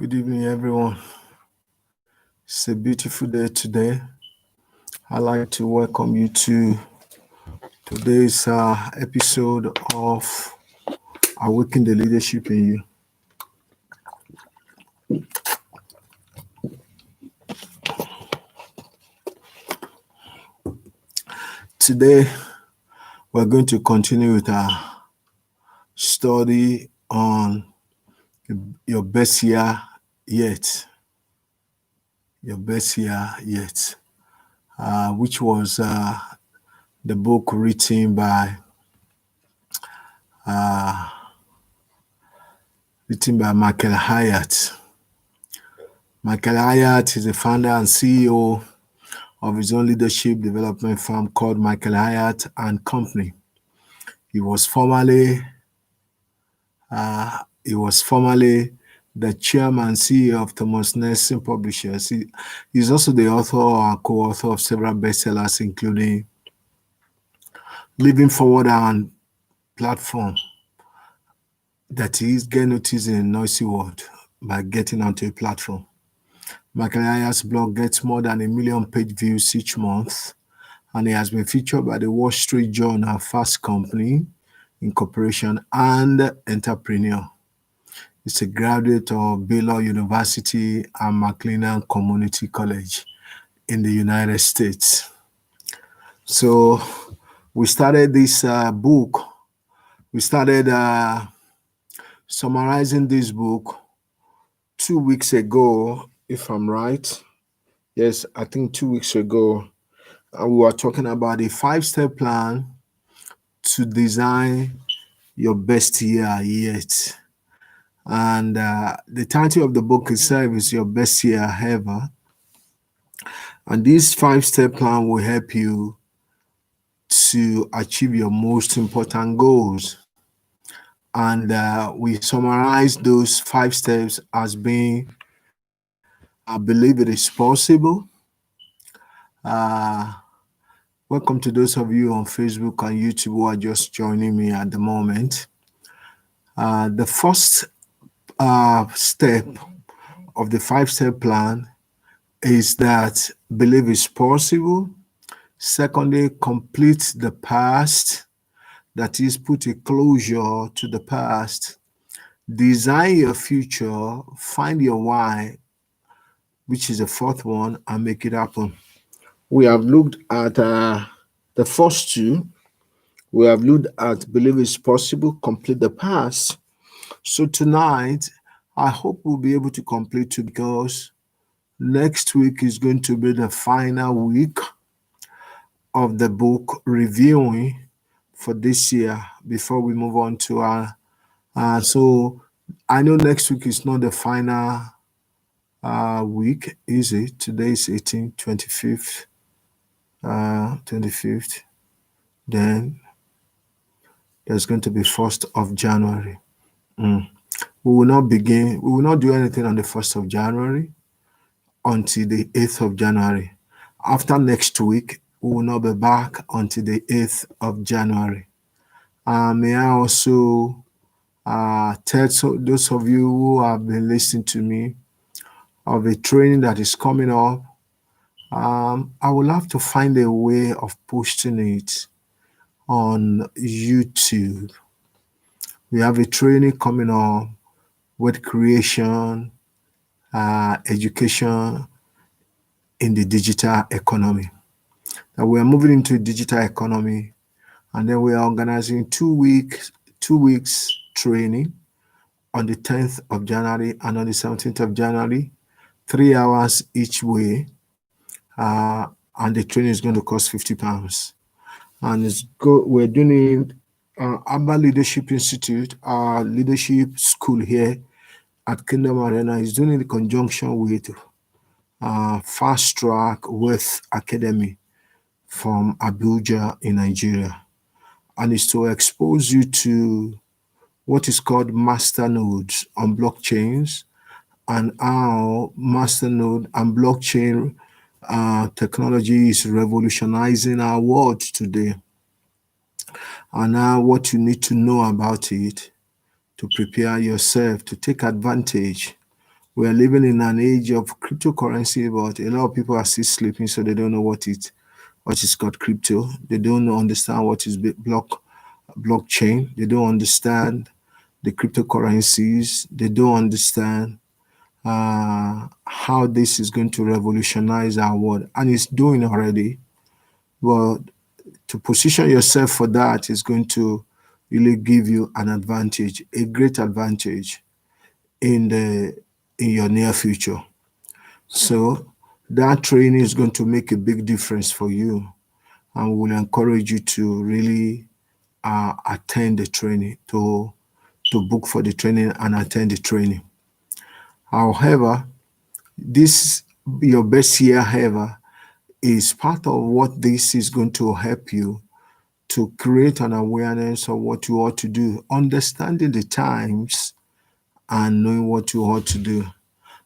Good evening, everyone. It's a beautiful day today. I'd like to welcome you to today's episode of Awaken the Leadership in You. Today, we're going to continue with our study on your best year yet. Your best year yet, which was the book written by Michael Hyatt. Michael Hyatt is the founder and CEO of his own leadership development firm called Michael Hyatt and Company. He was formerly the chairman and CEO of Thomas Nelson Publishers. He's also the author and co-author of several bestsellers, including Living Forward and Platform. That is, get noticed in a noisy world by getting onto a platform. Michael Hyatt's blog gets more than 1 million page views each month, and he has been featured by the Wall Street Journal, Fast Company, Incorporation, and Entrepreneur. He's a graduate of Baylor University and McLennan Community College in the United States. So we started this book. We started summarizing this book 2 weeks ago, if I'm right. Yes, I think 2 weeks ago. We were talking about a 5-step plan to design your best year yet. And the title of the book itself is Your Best Year Ever. And this 5-step plan will help you to achieve your most important goals. And we summarize those 5 steps as being, I believe it is possible. Welcome to those of you on Facebook and YouTube who are just joining me at the moment. The first step of the 5-step plan is that believe it's possible. Secondly, complete the past. That is, put a closure to the past. Design your future. Find your why, which is the fourth one, and make it happen. We have looked at the first two. We have looked at believe it's possible, complete the past. So tonight, I hope we'll be able to complete two, because next week is going to be the final week of the book reviewing for this year before we move on to our. So I know next week is not the final week, is it? Today is 18th, 25th, 25th. Then there's going to be 1st of January. We will not do anything on the 1st of January until the 8th of January. After next week, we will not be back until the 8th of January. May I also tell those of you who have been listening to me of a training that is coming up. I will have to find a way of posting it on YouTube. We have a training coming up with creation, education in the digital economy. Now we are moving into digital economy, and then we are organizing 2 weeks training on the 10th of January and on the 17th of January, 3 hours each way. And the training is going to cost £50. And we're doing Abba Leadership Institute, our leadership school here at Kingdom Arena, is doing it in conjunction with Fast Track with Academy from Abuja in Nigeria. And it's to expose you to what is called master nodes on blockchains, and how master node and blockchain technology is revolutionizing our world today, and now what you need to know about it to prepare yourself to take advantage We are living in an age of cryptocurrency, but a lot of people are still sleeping, so they don't know what is called crypto. They don't understand what is blockchain. They don't understand the cryptocurrencies. They don't understand how this is going to revolutionize our world, and it's doing already. But to position yourself for that is going to really give you an advantage, a great advantage in the in your near future. So that training is going to make a big difference for you, and we will encourage you to really attend the training, to book for the training and attend the training. However, this your best year ever is part of what this is going to help you to create an awareness of what you ought to do, understanding the times and knowing what you ought to do.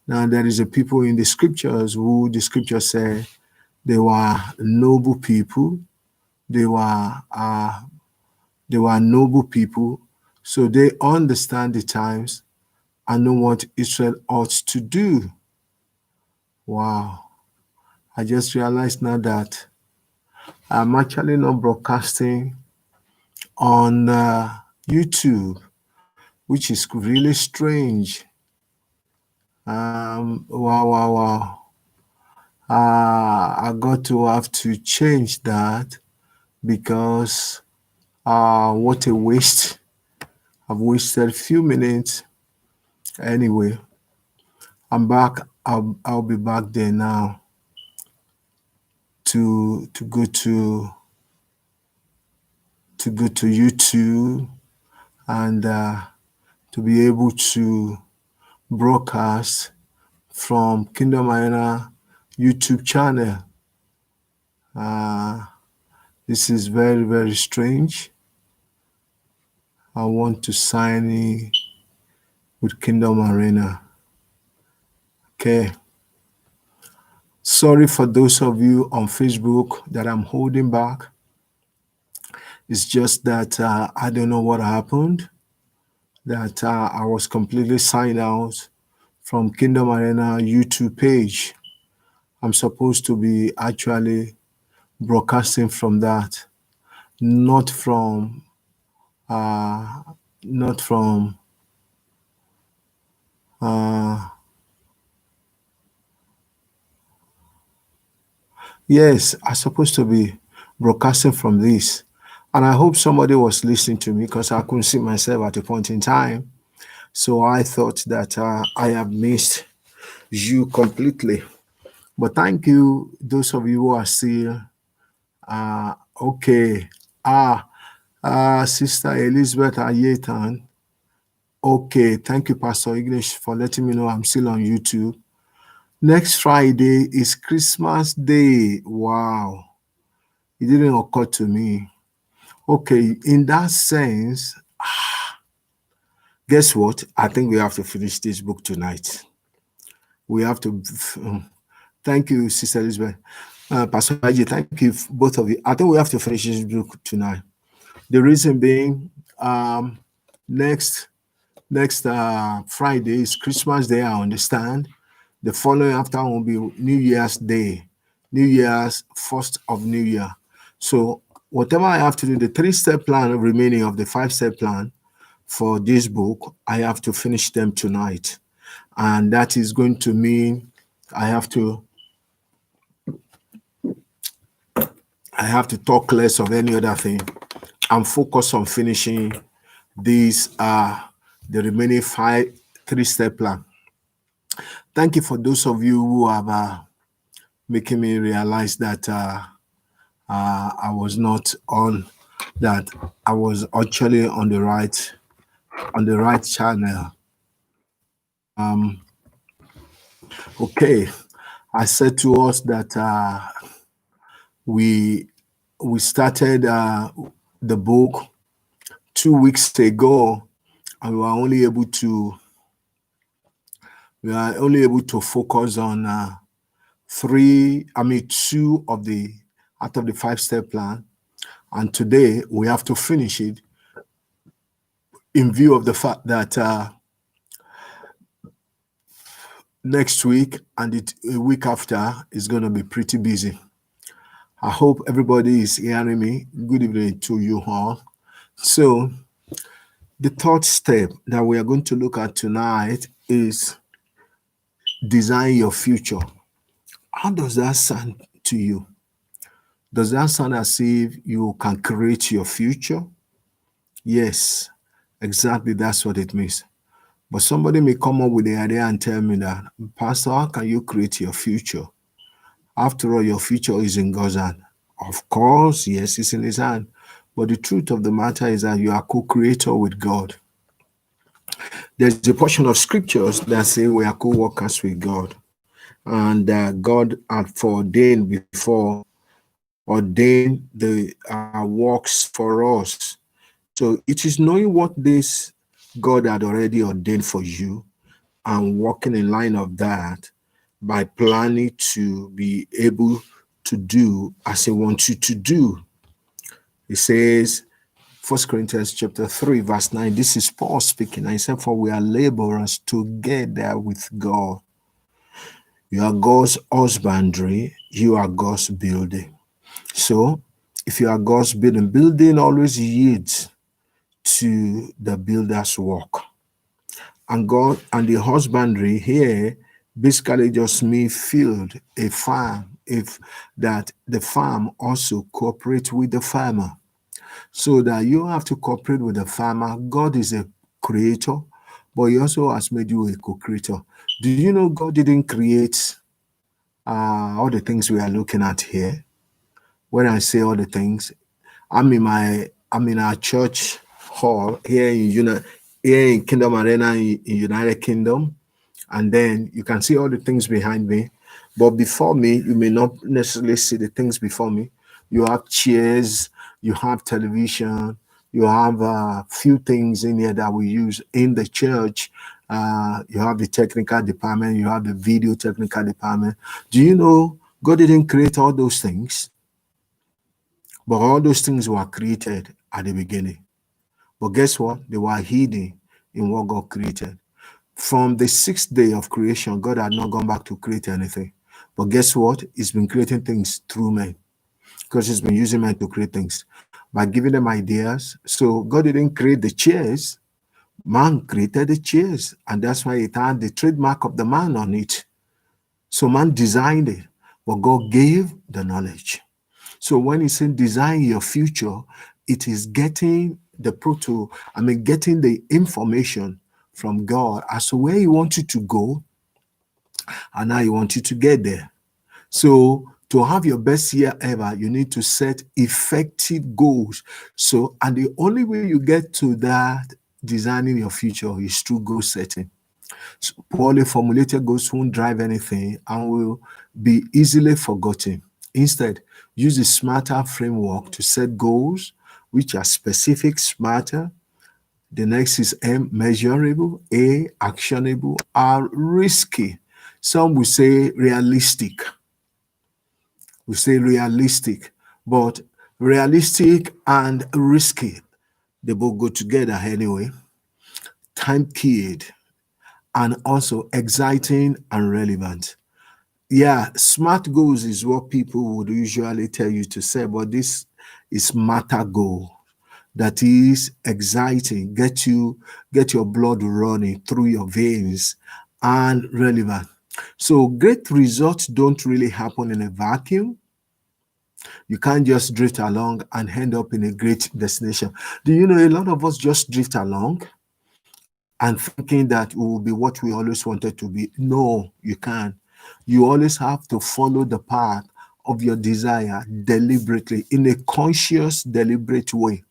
Now, there is a people in the scriptures who the scripture say they were noble people. They were uh, they were noble people, so they understand the times and know what Israel ought to do. Wow! I just realized now that I'm actually not broadcasting on YouTube, which is really strange. Wow, wow, wow. I got to have to change that because what a waste. I've wasted a few minutes. Anyway, I'm back. I'll be back there now to go to YouTube and to be able to broadcast from Kingdom Arena YouTube channel. This is very, very strange. I want to sign in with Kingdom Arena. Okay. Sorry for those of you on Facebook that I'm holding back. It's just that I don't know what happened, that I was completely signed out from Kingdom Arena YouTube page. I'm supposed to be actually broadcasting from that, not from uh, not from yes, I'm supposed to be broadcasting from this. And I hope somebody was listening to me because I couldn't see myself at a point in time. So I thought that I have missed you completely. But thank you, those of you who are still okay. Sister Elizabeth Ayetan. Okay, thank you, Pastor English, for letting me know I'm still on YouTube. Next Friday is Christmas Day. Wow. It didn't occur to me. Okay, in that sense, guess what? I think we have to finish this book tonight. We have to. Thank you, Sister Elizabeth. Pastor Haji, thank you, both of you. I think we have to finish this book tonight. The reason being, next Friday is Christmas Day, I understand. The following after will be New Year's Day, New Year's, 1st of New Year. So whatever I have to do, the 3-step plan remaining of the 5-step plan for this book, I have to finish them tonight. And that is going to mean I have to talk less of any other thing and focus on finishing these the remaining 3-step plan. Thank you for those of you who have making me realize that I was not on that. I was actually on the right channel. Okay, I said to us that we started the book 2 weeks ago, and we were only able to focus on 2 of the out of the 5-step plan, and today we have to finish it in view of the fact that next week and a week after is going to be pretty busy. I hope everybody is hearing me. Good evening to you all. So, the third step that we are going to look at tonight is design your future. How does that sound to you? Does that sound as if you can create your future? Yes, exactly that's what it means. But somebody may come up with the idea and tell me that, Pastor, how can you create your future? After all, your future is in God's hand. Of course, yes, it's in His hand. But the truth of the matter is that you are co-creator with God. There's a portion of scriptures that say we are co-workers with God. And God had foreordained before, ordained the works for us. So it is knowing what this God had already ordained for you and walking in line of that by planning to be able to do as He wants you to do. He says, 1 Corinthians chapter 3, verse 9, this is Paul speaking. I said, for we are laborers together with God. You are God's husbandry, you are God's building. So, if you are God's building, building always yields to the builder's work. And God and the husbandry here basically just means field, a farm, if that the farm also cooperates with the farmer. So that you have to cooperate with the farmer. God is a creator, but He also has made you a co-creator. Do you know God didn't create all the things we are looking at here? When I say all the things, I'm in our church hall here in Kingdom Arena in United Kingdom, and then you can see all the things behind me. But before me, you may not necessarily see the things before me. You have chairs, you have television, you have a few things in here that we use in the church. You have the technical department, you have the video technical department. Do you know God didn't create all those things? But all those things were created at the beginning. But guess what? They were hidden in what God created. From the sixth day of creation, God had not gone back to create anything. But guess what? He's been creating things through men because He's been using men to create things by giving them ideas. So God didn't create the chairs, man created the chairs, and that's why it had the trademark of the man on it. So man designed it, but God gave the knowledge. So when He said design your future, it is getting getting the information from God as to where He wants you to go and how He wants you to get there. So to have your best year ever, you need to set effective goals. So, and the only way you get to that designing your future is through goal setting. So poorly formulated goals won't drive anything and will be easily forgotten. Instead, use a smarter framework to set goals which are specific, smarter. The next is M, measurable, A, actionable, R, risky. Some will say realistic. We say realistic, but realistic and risky, they both go together anyway. Time keyed and also exciting and relevant. Yeah, smart goals is what people would usually tell you to say, but this is matter goal. That is exciting, get your blood running through your veins and relevant. So great results don't really happen in a vacuum. You can't just drift along and end up in a great destination. Do you know a lot of us just drift along and thinking that we will be what we always wanted to be? No, you can't. You always have to follow the path of your desire deliberately, in a conscious, deliberate way.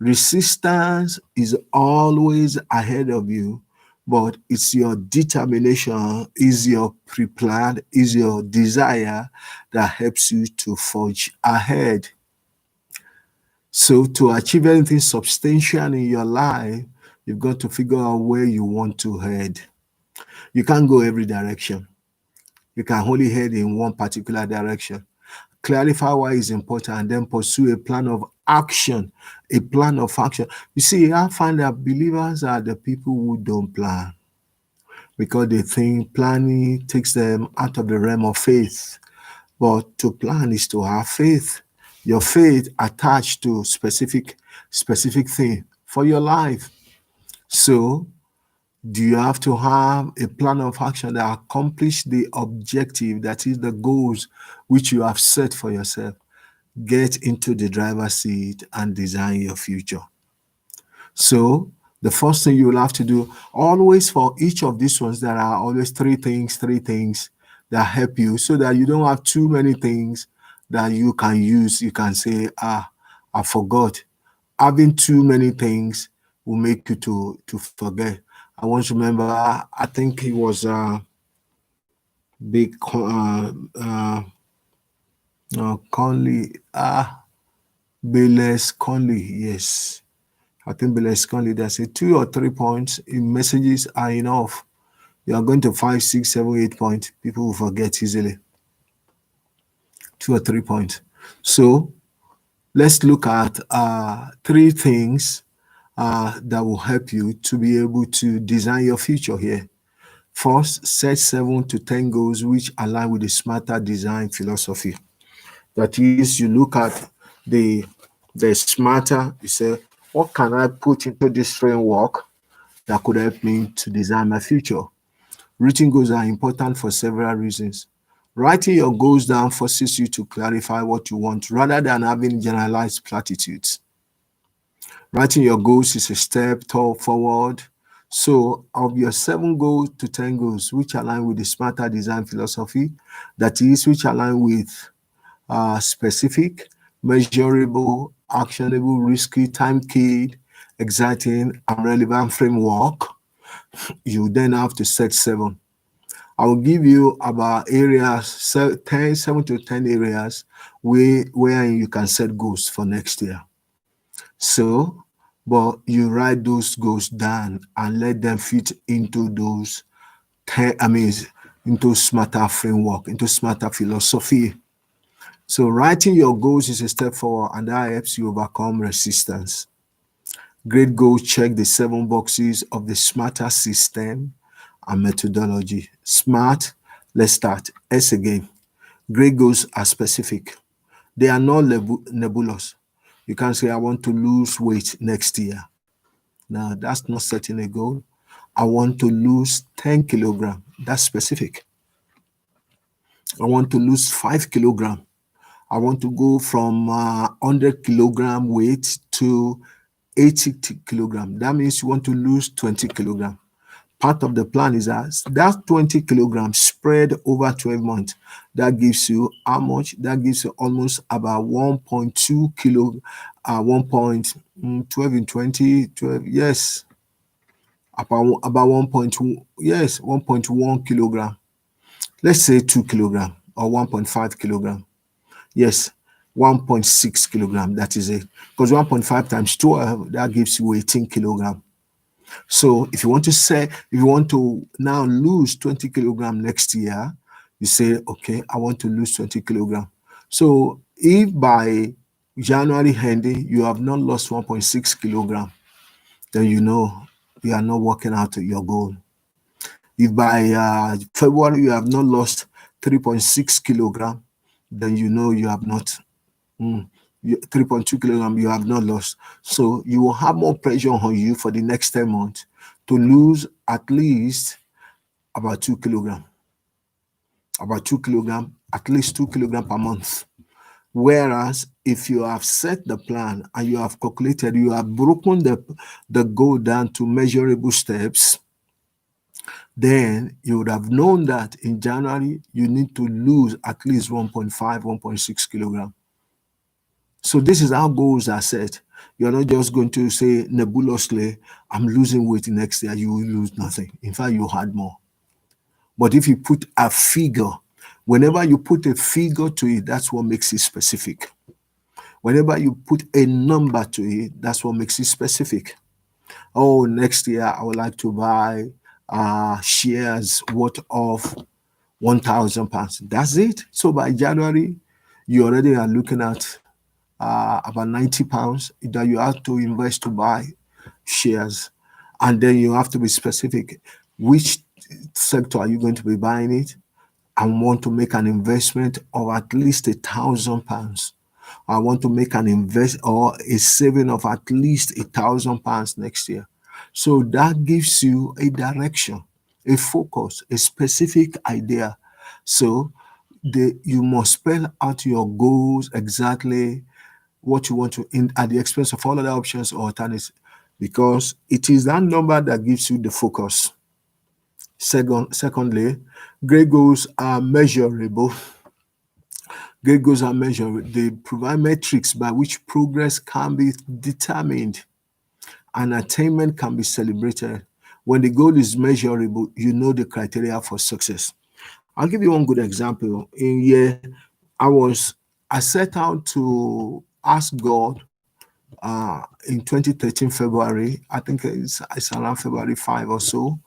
Resistance is always ahead of you, but it's your determination, is your pre-plan, is your desire that helps you to forge ahead. So to achieve anything substantial in your life, you've got to figure out where you want to head. You can't go every direction. You can only head in one particular direction. Clarify why it's important and then pursue a plan of action. A plan of action. You see, I find that believers are the people who don't plan. because they think planning takes them out of the realm of faith. But to plan is to have faith. Your faith attached to specific thing for your life. So do you have to have a plan of action that accomplish the objective, that is the goals which you have set for yourself? Get into the driver's seat and design your future. So the first thing you will have to do, always for each of these ones, there are always three things that help you so that you don't have too many things that you can use. You can say, I forgot. Having too many things will make you to forget. I once remember, I think it was big Conley, Bayless Conley, yes. I think Bayless Conley, they say 2 or 3 points in messages are enough. You are going to 5, 6, 7, 8 points. People will forget easily. 2 or 3 points. So let's look at 3 things that will help you to be able to design your future here. First, set 7 to 10 goals which align with the smarter design philosophy. That is, you look at the smarter, you say, what can I put into this framework that could help me to design my future? Written goals are important for several reasons. Writing your goals down forces you to clarify what you want rather than having generalized platitudes. Writing your goals is a step forward. So, of your 7 goals to 10 goals, which align with the smarter design philosophy, that is, which align with specific, measurable, actionable, risky, time keyed, exciting, and relevant framework, you then have to set 7. I will give you about areas, 7 to 10 areas where you can set goals for next year. So, but you write those goals down and let them fit into those 10, into smarter framework, into smarter philosophy. So writing your goals is a step forward, and that helps you overcome resistance. Great goals check the 7 boxes of the smarter system and methodology. Smart, let's start. S again. Great goals are specific. They are not nebulous. You can't say, I want to lose weight next year. Now, that's not setting a goal. I want to lose 10 kilograms. That's specific. I want to lose 5 kilograms. I want to go from 100 kilogram weight to 80 kilogram. That means you want to lose 20 kilogram. Part of the plan is that 20 kilograms spread over 12 months. That gives you how much? That gives you almost about 1.2 kilo, 1.12 in 20, 12, yes, about 1.2, yes, 1.1 kilogram. Let's say 2 kilogram or 1.5 kilogram. Yes, 1.6 kilogram, that is it. Because 1.5 times 12, that gives you 18 kilogram. So if you want to now lose 20 kilogram next year, you say, okay, I want to lose 20 kilogram. So if by January ending, you have not lost 1.6 kilogram, then you know you are not working out your goal. If by February you have not lost 3.6 kilogram, then you know you have not 3.2 kilogram you have not lost. So you will have more pressure on you for the next 10 months to lose at least about 2 kilogram. About 2 kilogram, at least 2 kilogram per month. Whereas if you have set the plan and you have calculated, you have broken the goal down to measurable steps, then you would have known that in January you need to lose at least 1.5, 1.6 kilogram. So this is how goals are set. You're not just going to say nebulously, I'm losing weight next year, you will lose nothing. In fact, you had more. But if you put a figure, whenever you put a figure to it, that's what makes it specific. Whenever you put a number to it, that's what makes it specific. Oh, next year I would like to buy shares worth of 1,000 pounds. That's it. So by January, you already are looking at about 90 pounds that you have to invest to buy shares. And then you have to be specific. Which sector are you going to be buying it? I want to make an investment of at least £1,000. I want to make an invest or a saving of at least £1,000 next year. So that gives you a direction, a focus, a specific idea. So you must spell out your goals exactly what you want to in at the expense of all other options or alternatives, because it is that number that gives you the focus. Secondly, great goals are measurable. Great goals are measurable. They provide metrics by which progress can be determined and attainment can be celebrated. When the goal is measurable, you know the criteria for success. I'll give you one good example. I set out to ask God in 2013 February. I think it's around February 5 or so.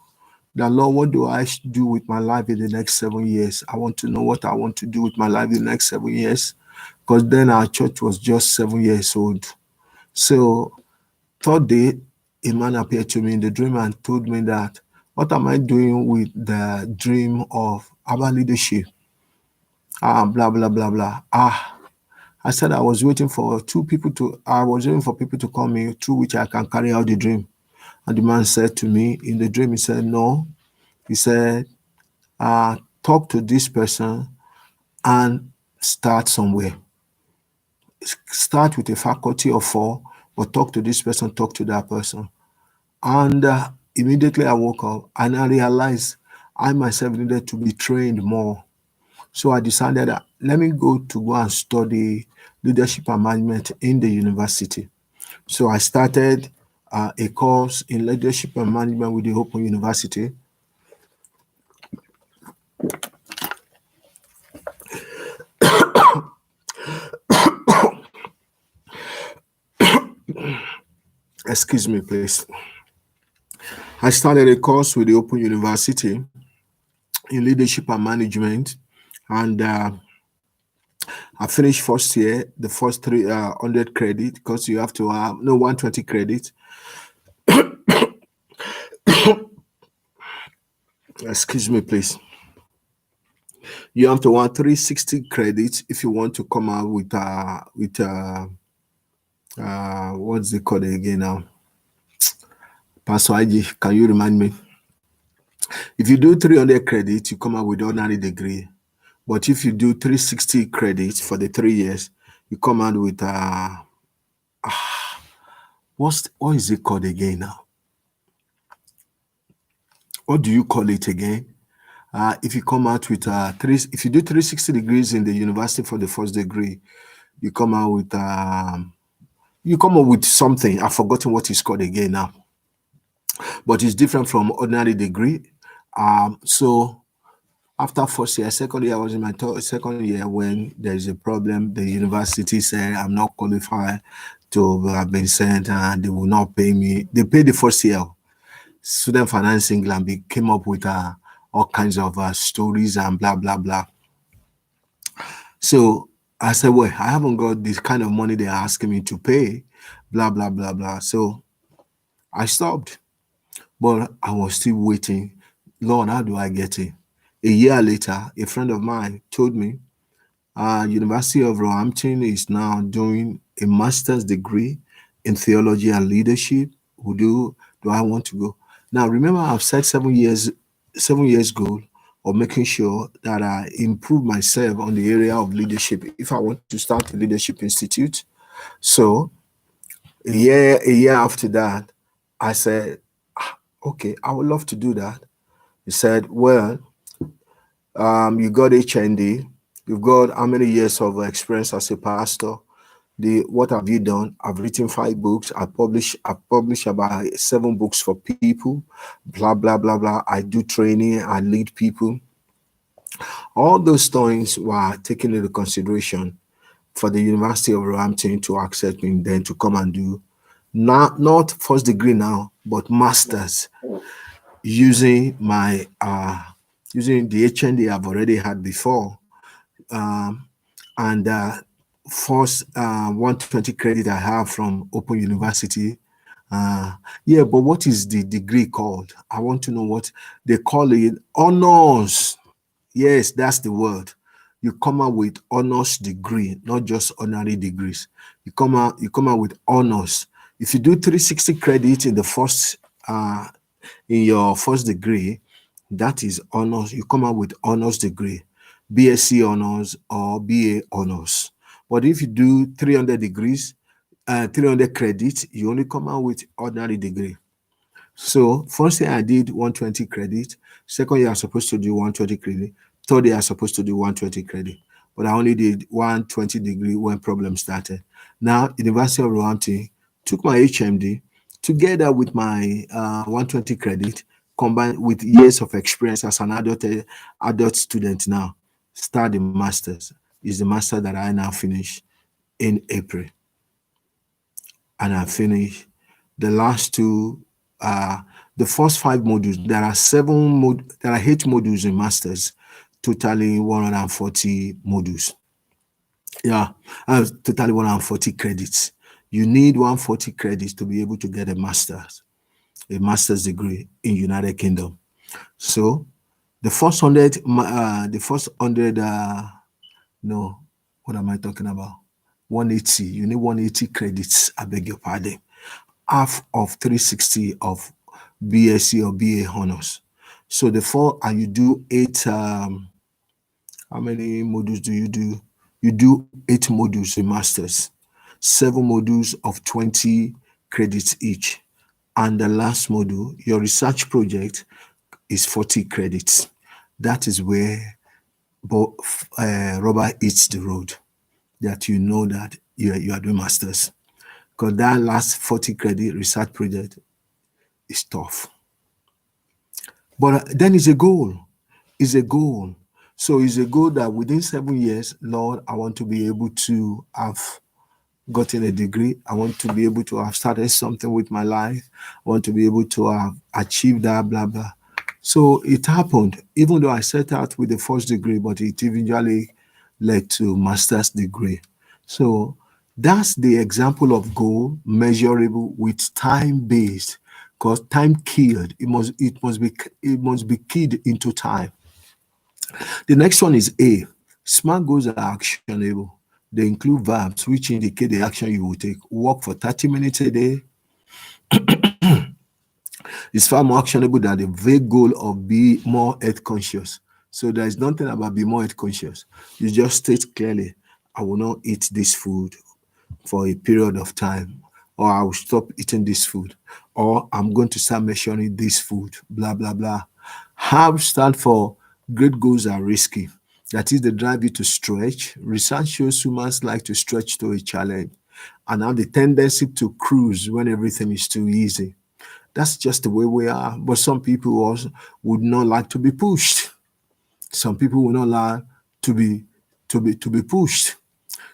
That, Lord, what do I do with my life in the next 7 years? I want to know what I want to do with my life in the next 7 years, because then our church was just 7 years old. So, third day, a man appeared to me in the dream and told me that, what am I doing with the dream of our leadership? Blah, blah, blah, blah. I said I was waiting for people to call me through which I can carry out the dream. And the man said to me in the dream, he said, no. He said, talk to this person and start somewhere. Start with a faculty of 4, but talk to this person, talk to that person. And immediately I woke up and I realized I myself needed to be trained more. So I decided that let me go and study leadership and management in the university. So I started a course in leadership and management with the Open University. Excuse me, please. I started a course with the Open University in leadership and management, and I finished first year, the first 300 credit, because you have to have 120 credit. Excuse me, please. You have to want 360 credits if you want to come out with what's it called again now? Pastor IG, can you remind me? If you do 300 credits, you come out with ordinary degree. But if you do 360 credits for the 3 years, you come out with what is it called again now? What do you call it again? If you come out with if you do 360 degrees in the university for the first degree, you come out with something. I've forgotten what it's called again now. But it's different from ordinary degree. So after first year, second year, I was in my second year when there is a problem. The university said I'm not qualified to have been sent and they will not pay me. They paid the first year. Student Finance England came up with all kinds of stories and blah, blah, blah. So I said, well, I haven't got this kind of money they're asking me to pay, blah, blah, blah, blah. So I stopped, but I was still waiting. Lord, how do I get it? A year later, a friend of mine told me, University of Roehampton is now doing a master's degree in theology and leadership. Do I want to go? Now, remember, I've set 7 years goal of making sure that I improve myself on the area of leadership if I want to start a leadership institute. So a year after that, I said, okay, I would love to do that. He said, well, you got HND, you've got how many years of experience as a pastor? What have you done? I've written 5 books. I've published about 7 books for people, blah, blah, blah, blah. I do training, I lead people. All those things were taken into consideration for the University of Roehampton to accept me, then to come and do not first degree now, but masters, using my using the HND I've already had before, and first 120 credit I have from Open University, Uh, yeah, but what is the degree called? I want to know what they call it. Honors. Yes, that's the word. You come out with honors degree, not just honorary degrees. You come out with honors. If you do 360 credit in the first in your first degree, that is honors. You come out with honors degree, BSc honors or BA honors. But if you do 300 degrees, 300 credits, you only come out with ordinary degree. So first year I did 120 credit. Second year I was supposed to do 120 credit. Third year I was supposed to do 120 credit. But I only did 120 degree when problem started. Now, University of Roehampton took my HMD together with my 120 credit, combined with years of experience as an adult student now. Start the master's. Is the master that I now finish in April. And I finished the last two, the first five modules. There are there are 8 modules in masters, totally 140 modules. Yeah, totally 140 credits. You need 140 credits to be able to get a master's degree in United Kingdom. So the first 100, no, what am I talking about? 180. You need 180 credits. I beg your pardon. Half of 360 of BSc or BA honors. So the four, and you do 8. How many modules do you do? You do 8 modules in masters, 7 modules of 20 credits each. And the last module, your research project, is 40 credits. That is where rubber hits the road, that you know that you are doing masters. Because that last 40 credit research project is tough. But then it's a goal. It's a goal. So it's a goal that within 7 years, Lord, I want to be able to have gotten a degree. I want to be able to have started something with my life. I want to be able to have achieved that, blah, blah. So it happened, even though I set out with the first degree, but it eventually led to master's degree. So that's the example of goal measurable with time based, because time killed. It must be keyed into time. The next one is A. Smart goals are actionable. They include verbs which indicate the action you will take. Walk for 30 minutes a day is far more actionable than the vague goal of be more health conscious. So there is nothing about be more health conscious. You just state clearly, I will not eat this food for a period of time, or I will stop eating this food, or I'm going to start measuring this food, blah, blah, blah. Have stand for great goals are risky. That is, they drive you to stretch. Research shows humans like to stretch to a challenge and have the tendency to cruise when everything is too easy. That's just the way we are. But some people also would not like to be pushed. Some people would not like to be pushed.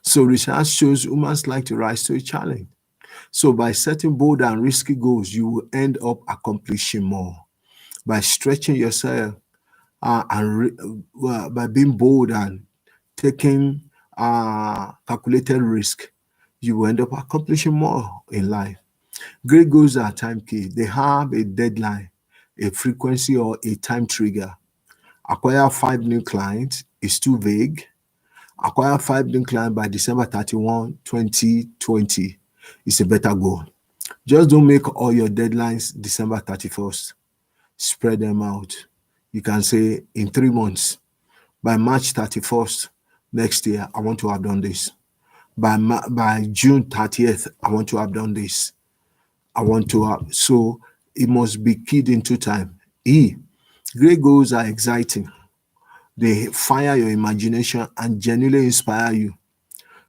So research shows humans like to rise to a challenge. So by setting bold and risky goals, you will end up accomplishing more. By stretching yourself by being bold and taking calculated risk, you will end up accomplishing more in life. Great goals are time key. They have a deadline, a frequency, or a time trigger. Acquire 5 new clients is too vague. Acquire 5 new clients by December 31, 2020 is a better goal. Just don't make all your deadlines December 31st. Spread them out. You can say in 3 months, by March 31st next year, I want to have done this. By June 30th, I want to have done this. I want to have. So it must be keyed into time. E. Great goals are exciting. They fire your imagination and genuinely inspire you.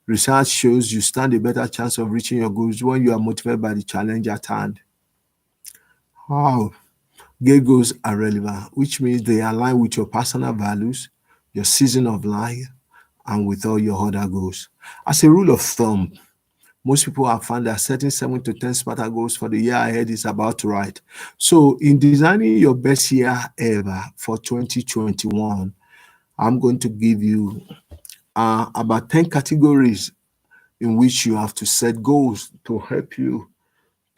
Research shows you stand a better chance of reaching your goals when you are motivated by the challenge at hand. Wow. Great goals are relevant, which means they align with your personal values, your season of life, and with all your other goals. As a rule of thumb, most people have found that setting 7 to 10 smarter goals for the year ahead is about right. So, in designing your best year ever for 2021, I'm going to give you about 10 categories in which you have to set goals to help you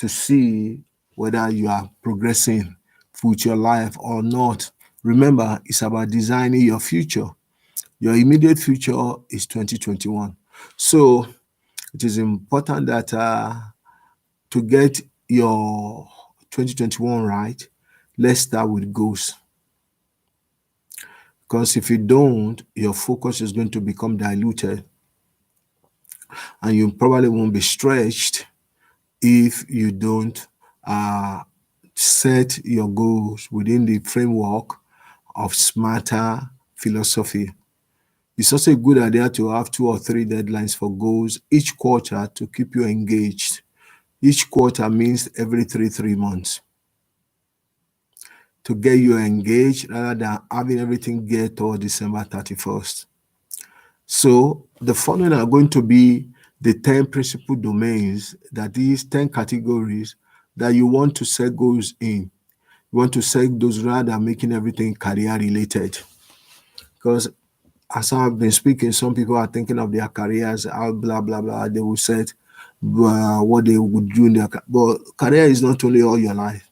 to see whether you are progressing with your life or not. Remember, it's about designing your future. Your immediate future is 2021. So it is important that to get your 2021 right, let's start with goals. Because if you don't, your focus is going to become diluted and you probably won't be stretched if you don't uh, set your goals within the framework of smarter philosophy. It's also a good idea to have 2 or 3 deadlines for goals each quarter to keep you engaged. Each quarter means every three months to get you engaged rather than having everything get toward December 31st. So the following are going to be the 10 principal domains, that is 10 categories that you want to set goals in. You want to set those rather than making everything career related. Because as I've been speaking, some people are thinking of their careers, blah, blah, blah. They will set what they would do in their but career is not only all your life.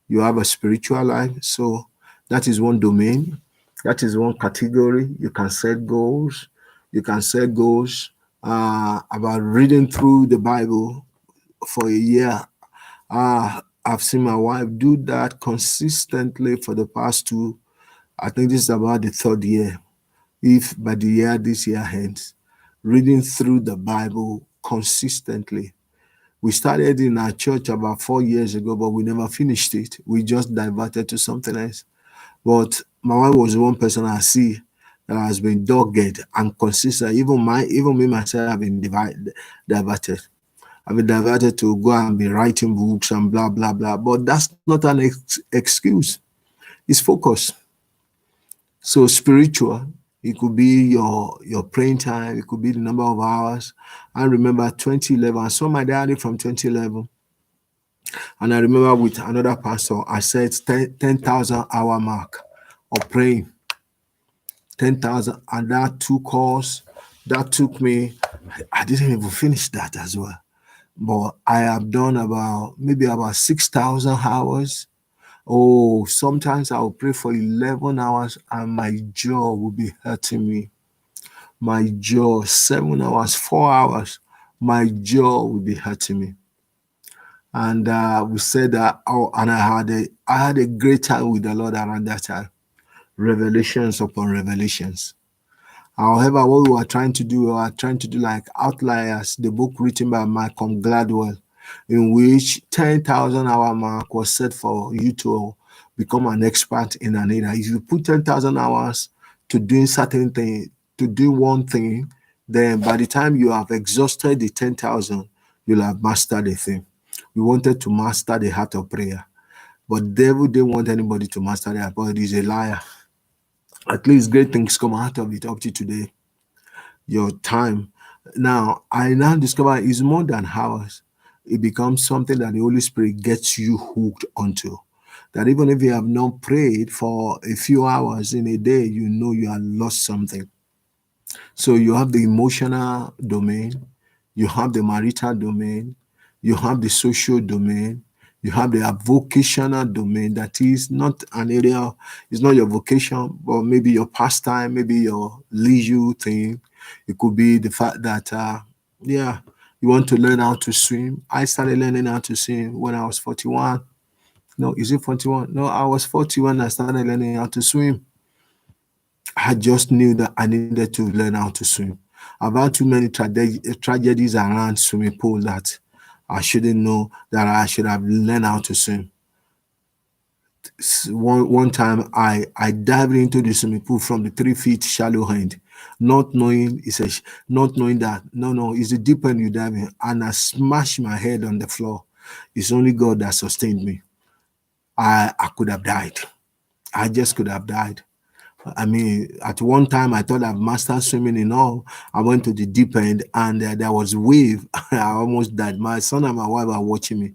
You have a spiritual life. So that is one domain. That is one category. You can set goals. You can set goals about reading through the Bible for a year. I've seen my wife do that consistently for the past 2. I think this is about the 3rd year. If by the year this year ends, reading through the Bible consistently. We started in our church about 4 years ago, but we never finished it. We just diverted to something else. But my wife was one person I see that has been dogged and consistent. Even me myself have been diverted. I've been diverted to go and be writing books and blah blah blah. But that's not an excuse. It's focus. So spiritual, it could be your praying time. It could be the number of hours. I remember 2011. I saw my diary from 2011. And I remember with another pastor, I said 10,000 hour mark of praying. 10,000. And that took me, I didn't even finish that as well. But I have done maybe about 6,000 hours. Oh, sometimes I'll pray for 11 hours and my jaw will be hurting me. My jaw, 7 hours, 4 hours, my jaw will be hurting me. And we said that, and I had a great time with the Lord around that time. Revelations upon revelations. However, what we were trying to do like Outliers, the book written by Malcolm Gladwell, in which 10,000 hour mark was set for you to become an expert in an area. If you put 10,000 hours to doing certain thing, to do one thing, then by the time you have exhausted the 10,000, you'll have mastered the thing. We wanted to master the heart of prayer, but devil didn't want anybody to master that, but he's a liar. At least great things come out of it up to today. Your time. Now, I now discover it's more than hours. It becomes something that the Holy Spirit gets you hooked onto. That even if you have not prayed for a few hours in a day, you know you have lost something. So you have the emotional domain, you have the marital domain, you have the social domain, you have the vocational domain. That is not an area, it's not your vocation, but maybe your pastime, maybe your leisure thing. It could be the fact that, you want to learn how to swim. I started learning how to swim when I was 41. No, is it 41? No, I was 40 when I started learning how to swim. I just knew that I needed to learn how to swim. I've had too many tragedies around swimming pool that I shouldn't know that I should have learned how to swim. One time I dived into the swimming pool from the 3 feet shallow end, not knowing that it's the deep end you dive in, and I smashed my head on the floor. It's only God that sustained me. I could have died. I just could have died. I mean, at one time I thought I've mastered swimming in all. I went to the deep end and there was wave. I almost died. My son and my wife are watching me.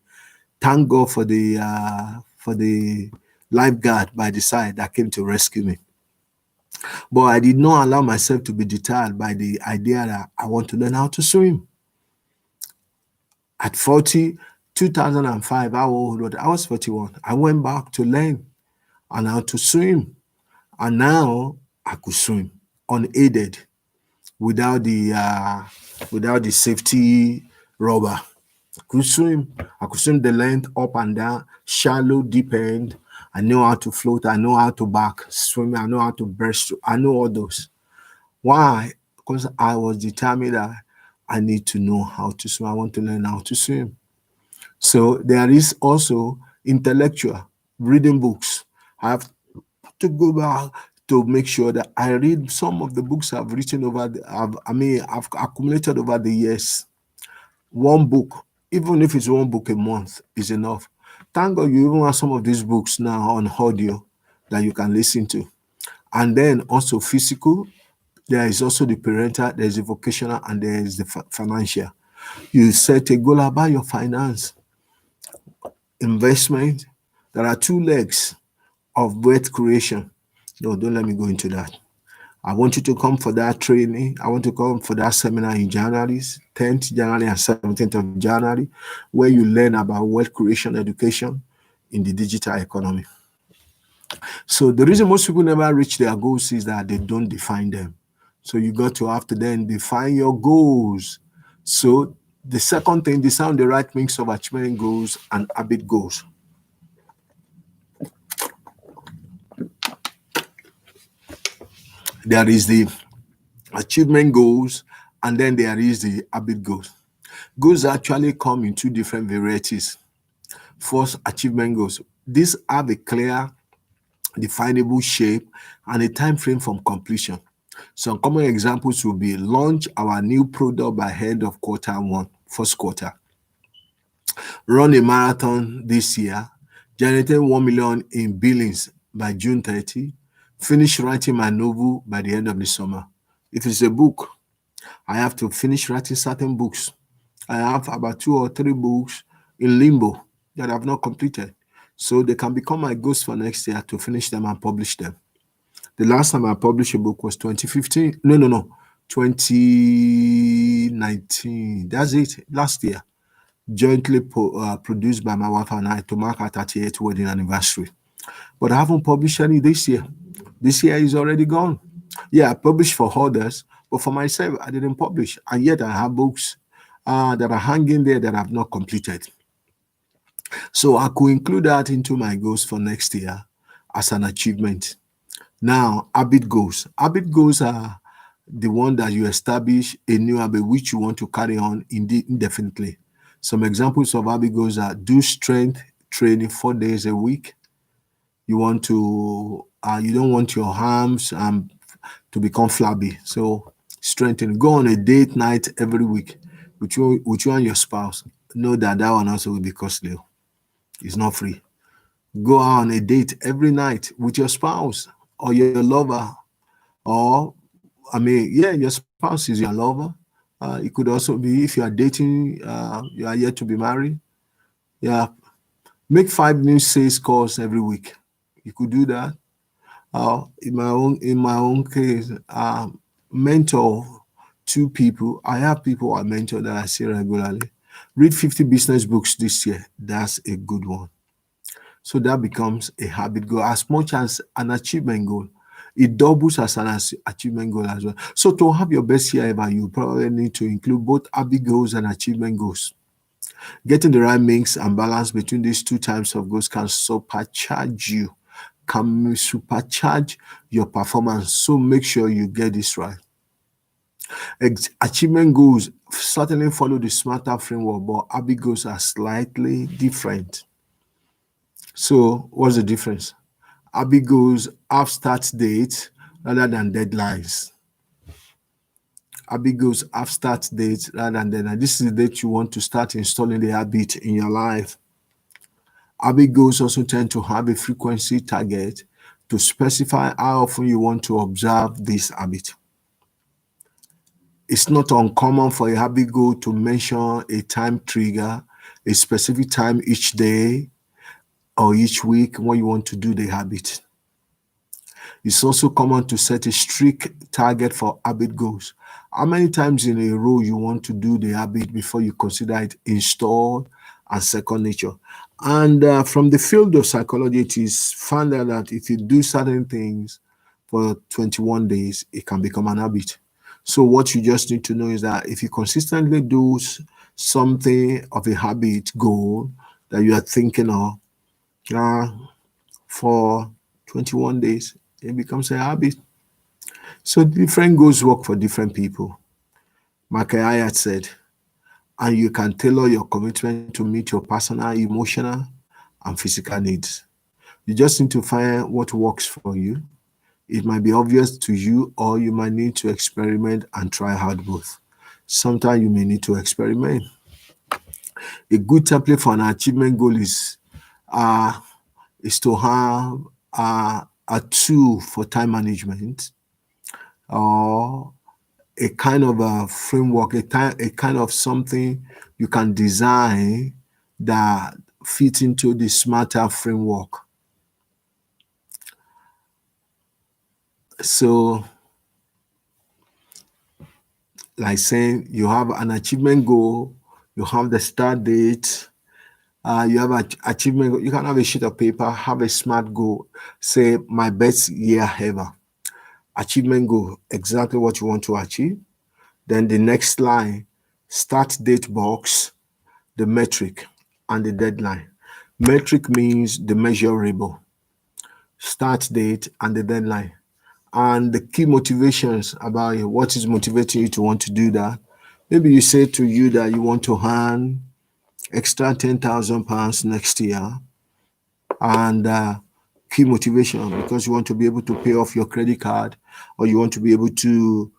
Thank God for the lifeguard by the side that came to rescue me. But I did not allow myself to be deterred by the idea that I want to learn how to swim. At 40, 2005, how old was I? Was 41. I went back to learn and how to swim. And now I could swim unaided without the safety rubber. I could swim. I could swim the length up and down, shallow, deep end. I know how to float. I know how to back swim. I know how to breaststroke. I know all those. Why? Because I was determined that I need to know how to swim. I want to learn how to swim. So there is also intellectual reading books. I have to go back to make sure that I read some of the books I've written I've accumulated over the years. One book, even if it's one book a month, is enough. Thank God you even have some of these books now on audio that you can listen to. And then also physical, there is also the parental, there's the vocational, and there is the financial. You set a goal about your finance, investment. There are two legs of wealth creation. No, don't let me go into that. I want you to come for that training. I want to come for that seminar in January, 10th January and 17th of January, where you learn about wealth creation education in the digital economy. So the reason most people never reach their goals is that they don't define them. So you got to have to then define your goals. So the second thing, design the right mix of achievement goals and habit goals. There is the achievement goals, and then there is the habit goals. Goals actually come in two different varieties. First, achievement goals. These have a clear, definable shape and a time frame from completion. Some common examples will be launch our new product by end of quarter one, first quarter. Run a marathon this year, generated 1 million in billings by June 30, finish writing my novel by the end of the summer. If it's a book, I have to finish writing certain books. I have about 2 or 3 books in limbo that I've not completed. So they can become my goals for next year to finish them and publish them. The last time I published a book was 2015. No, 2019. That's it. Last year. Jointly produced by my wife and I to mark our 38th wedding anniversary. But I haven't published any this year. This year is already gone. Yeah, I published for others, but for myself, I didn't publish. And yet I have books that are hanging there that I've not completed. So I could include that into my goals for next year as an achievement. Now, habit goals. Habit goals are the one that you establish a new habit which you want to carry on indefinitely. Some examples of habit goals are do strength training 4 days a week. You want to, you don't want your arms to become flabby. So strengthen. Go on a date night every week with you and your spouse. Know that one also will be costly. It's not free. Go on a date every night with your spouse or your lover, or your spouse is your lover. It could also be if you are dating, you are yet to be married. Yeah, make 5 new sales calls every week. You could do that. In my own case, mentor 2 people. I have people I mentor that I see regularly. Read 50 business books this year. That's a good one. So that becomes a habit goal as much as an achievement goal. It doubles as an achievement goal as well. So to have your best year ever, you probably need to include both habit goals and achievement goals. Getting the right mix and balance between these 2 types of goals can supercharge your performance. So make sure you get this right. Achievement goals certainly follow the SMARTer framework, but habit goals are slightly different. So what's the difference? Habit goals have start dates rather than deadlines. Habit goals have start dates rather than deadlines. This is the date you want to start installing the habit in your life. Habit goals also tend to have a frequency target to specify how often you want to observe this habit. It's not uncommon for a habit goal to mention a time trigger, a specific time each day or each week when you want to do the habit. It's also common to set a strict target for habit goals. How many times in a row you want to do the habit before you consider it installed and second nature. And from the field of psychology, it is found out that if you do certain things for 21 days, it can become an habit. So what you just need to know is that if you consistently do something of a habit goal that you are thinking of uh, for 21 days, it becomes a habit. So different goals work for different people. Michael Hyatt said, and you can tailor your commitment to meet your personal, emotional, and physical needs. You just need to find what works for you. It might be obvious to you, or you might need to experiment and try hard both. Sometimes you may need to experiment. A good template for an achievement goal uh, is to have a tool for time management, or a kind of a framework, a kind of something you can design that fit into the smarter framework. So, like saying you have an achievement goal, you have the start date, you have an achievement goal. You can have a sheet of paper, have a smart goal, say my best year ever. Achievement goal, exactly what you want to achieve. Then the next line, start date box, the metric and the deadline. Metric means the measurable, start date and the deadline. And the key motivations about it, what is motivating you to want to do that. Maybe you say to you that you want to earn extra £10,000 next year, and key motivation because you want to be able to pay off your credit card, or you want to be able to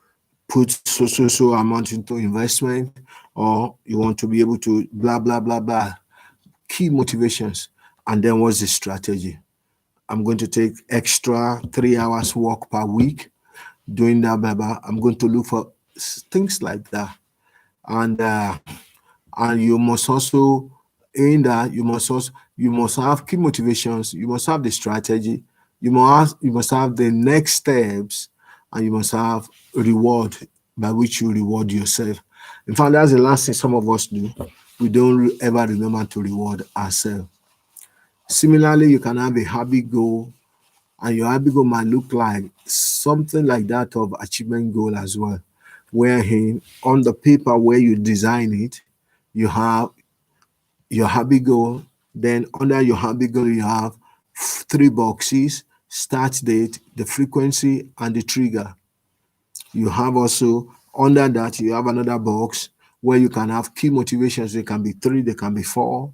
put so amount into investment, or you want to be able to blah blah blah blah. Key motivations. And then what's the strategy? I'm going to take extra 3 hours walk per week doing that, blah blah. I'm going to look for things like that. And you must also, in that, you must have key motivations, you must have the strategy, you must have the next steps, and you must have reward by which you reward yourself. In fact, that's the last thing some of us do. We don't ever remember to reward ourselves. Similarly, you can have a habit goal, and your habit goal might look like something like that of achievement goal as well, wherein on the paper where you design it, you have your habit goal. Then under your habit goal, you have three boxes: start date, the frequency, and the trigger. You have also under that, you have another box where you can have key motivations. They can be three, they can be four.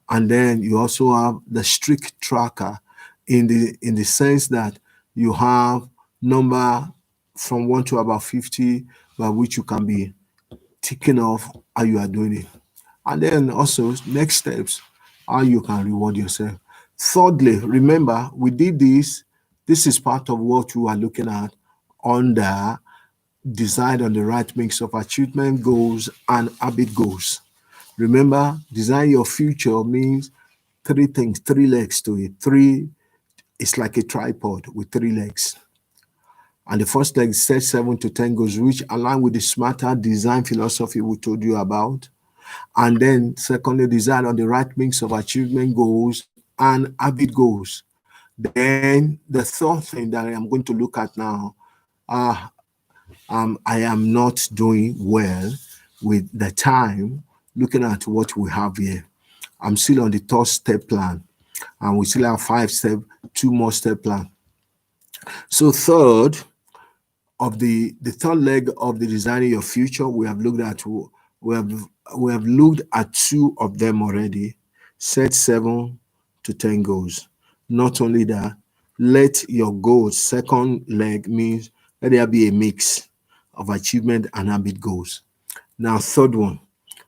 And then you also have the strict tracker in the sense that you have number from 1 to about 50 by which you can be ticking off how you are doing it. And then also next steps, how you can reward yourself. Thirdly, remember we did this. This is part of what we are looking at under decide on the right mix of achievement goals and habit goals. Remember, design your future means three things, three legs to it. Three, it's like a tripod with three legs. And the first leg, set 7 to 10 goals, which align with the smarter design philosophy we told you about. And then, secondly, design on the right mix of achievement goals and habit goals. Then, the third thing that I am going to look at now, I am not doing well with the time, looking at what we have here. I'm still on the third step plan, and we still have 5 step, 2 more step plan. So the third leg of the designing your future, we have looked at two of them already. Set 7 to 10 goals. Not only that, let your goals, second leg means let there be a mix of achievement and habit goals. Now, third one,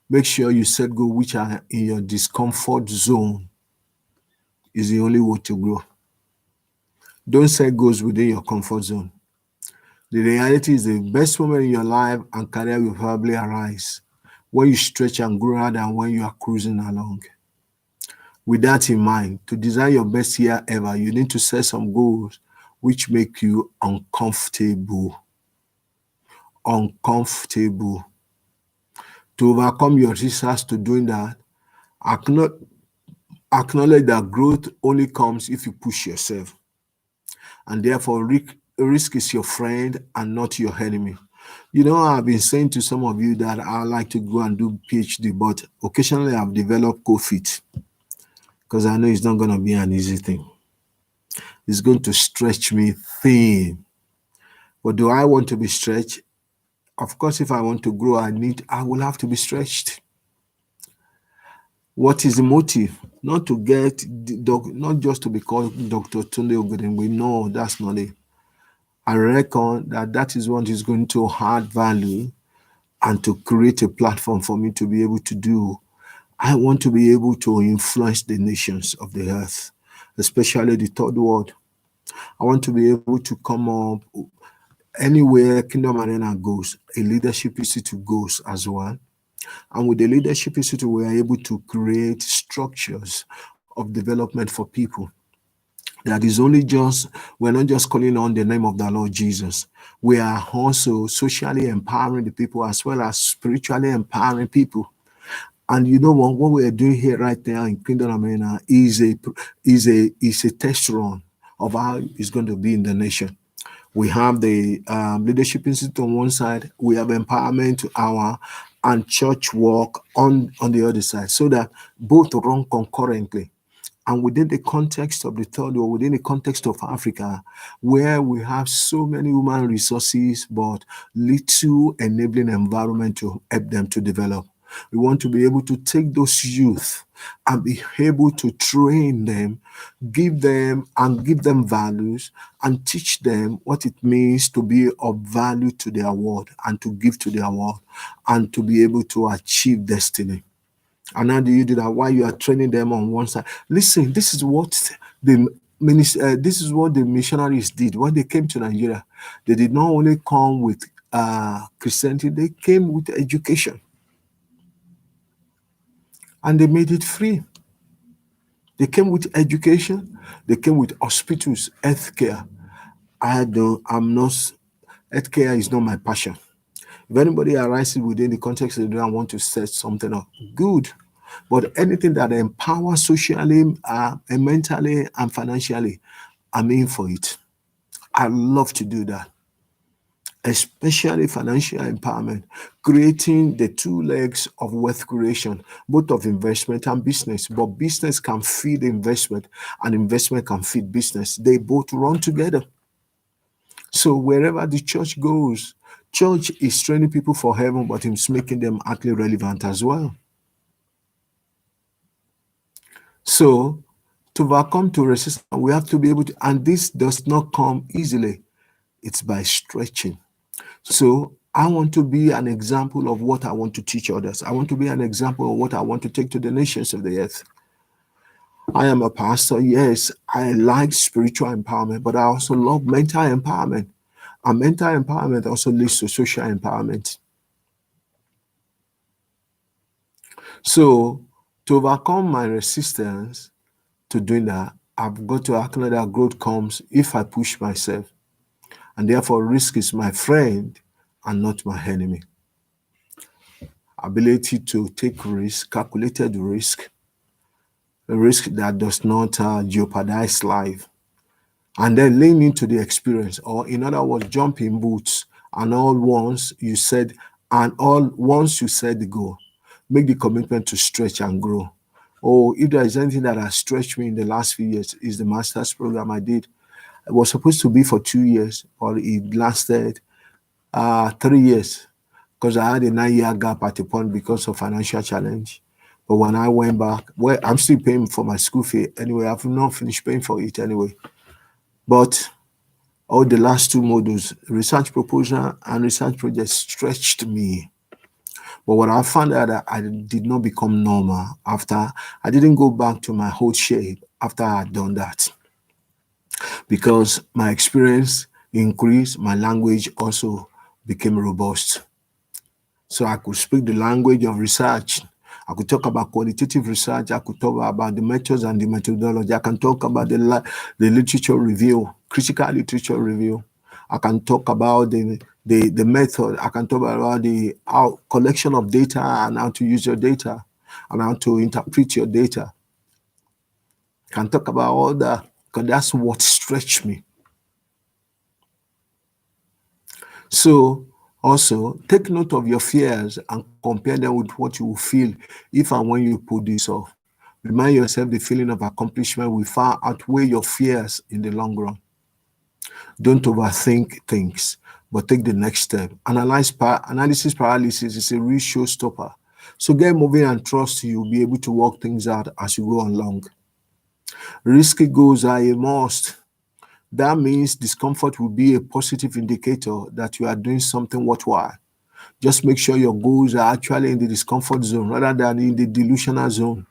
make sure you set goals which are in your discomfort zone. Is the only way to grow. Don't set goals within your comfort zone. The reality is the best moment in your life and career will probably arise when you stretch and grow rather than when you are cruising along. With that in mind, to design your best year ever, you need to set some goals which make you uncomfortable. Uncomfortable. To overcome your resistance to doing that, Acknow- Acknowledge that growth only comes if you push yourself, and therefore risk is your friend and not your enemy. You know, I've been saying to some of you that I like to go and do PhD, but occasionally I've developed COVID because I know it's not going to be an easy thing. It's going to stretch me thin. But do I want to be stretched? Of course, if I want to grow, I will have to be stretched. What is the motive? Not to get not just to be called Dr. Tunde Ogedengbe. No, that's not it. I reckon that is what is going to add value and to create a platform for me to be able to do. I want to be able to influence the nations of the earth, especially the third world. I want to be able to come up anywhere Kingdom Arena goes, a leadership institute goes as well. And with the leadership institute, we are able to create structures of development for people. That is only just, we're not just calling on the name of the Lord Jesus. We are also socially empowering the people as well as spiritually empowering people. And you know what we are doing here right now in Kingdom Arena is a test run of how it's going to be in the nation. We have the leadership institute on one side, we have empowerment hour and church work on the other side, so that both run concurrently. And within the context of the third world, within the context of Africa, where we have so many human resources but little enabling environment to help them to develop, we want to be able to take those youth and be able to train them, give them values and teach them what it means to be of value to their world and to give to their world and to be able to achieve destiny. And how do you do that? While you are training them on one side. Listen, this is what this is what the missionaries did when they came to Nigeria. They did not only come with Christianity; they came with education, and they made it free. They came with education. They came with hospitals, healthcare. I'm not. Healthcare is not my passion. If anybody arises within the context of I want to set something up, good. But anything that empowers socially, and mentally, and financially, I'm in for it. I love to do that, especially financial empowerment, creating the two legs of wealth creation, both of investment and business. But business can feed investment, and investment can feed business. They both run together. So wherever the church goes, church is training people for heaven, but it's making them actually relevant as well. So to overcome to resistance, we have to be able to, and this does not come easily. It's by stretching. So I want to be an example of what I want to teach others. I want to be an example of what I want to take to the nations of the earth. I am a pastor. Yes, I like spiritual empowerment, but I also love mental empowerment. And mental empowerment also leads to social empowerment. So to overcome my resistance to doing that, I've got to acknowledge that growth comes if I push myself. And therefore, risk is my friend and not my enemy. Ability to take risk, calculated risk, a risk that does not jeopardize life, and then lean into the experience, or in other words, jump in boots, and all once you set the goal, make the commitment to stretch and grow. Oh, if there is anything that has stretched me in the last few years, is the master's program I did. It was supposed to be for 2 years, or it lasted 3 years, because I had a 9-year gap at a point because of financial challenge. But when I went back, well, I'm still paying for my school fee anyway. I've not finished paying for it anyway. But all the last two modules, research proposal and research project, stretched me. But what I found out that I did not become normal after I didn't go back to my old shape after I had done that, because my experience increased, my language also became robust. So I could speak the language of research. I could talk about qualitative research. I could talk about the methods and the methodology. I can talk about the literature review, critical literature review. I can talk about the method. I can talk about the collection of data and how to use your data. and how to interpret your data. Can talk about all that because that's what stretched me. So also take note of your fears and compare them with what you will feel if and when you pull this off. Remind yourself the feeling of accomplishment will far outweigh your fears in the long run. Don't overthink things, but take the next step. Analysis paralysis is a real showstopper. So get moving and trust you'll be able to work things out as you go along. Risky goals are a must. That means discomfort will be a positive indicator that you are doing something worthwhile. Just make sure your goals are actually in the discomfort zone rather than in the delusional zone.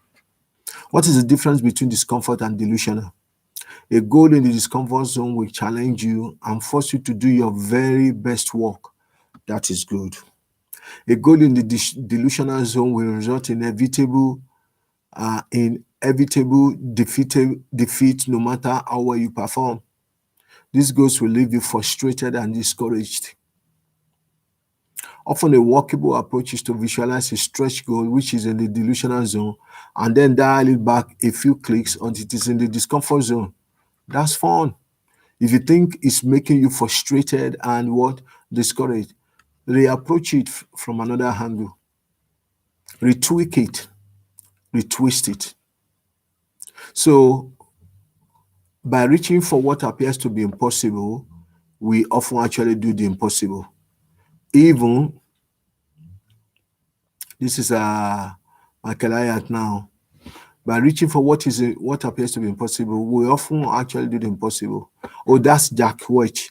What is the difference between discomfort and delusional? A goal in the discomfort zone will challenge you and force you to do your very best work. That is good. A goal in the delusional zone will result in inevitable defeat no matter how well you perform. These goals will leave you frustrated and discouraged. Often a workable approach is to visualize a stretch goal which is in the delusional zone and then dial it back a few clicks until it is in the discomfort zone. That's fun. If you think it's making you frustrated and discouraged, reapproach it from another angle. Retweak it, retwist it. So by reaching for what appears to be impossible, we often actually do the impossible. Even this is Michael Hyatt now. By reaching for what appears to be impossible, we often actually do the impossible. Oh, that's Jack Welch.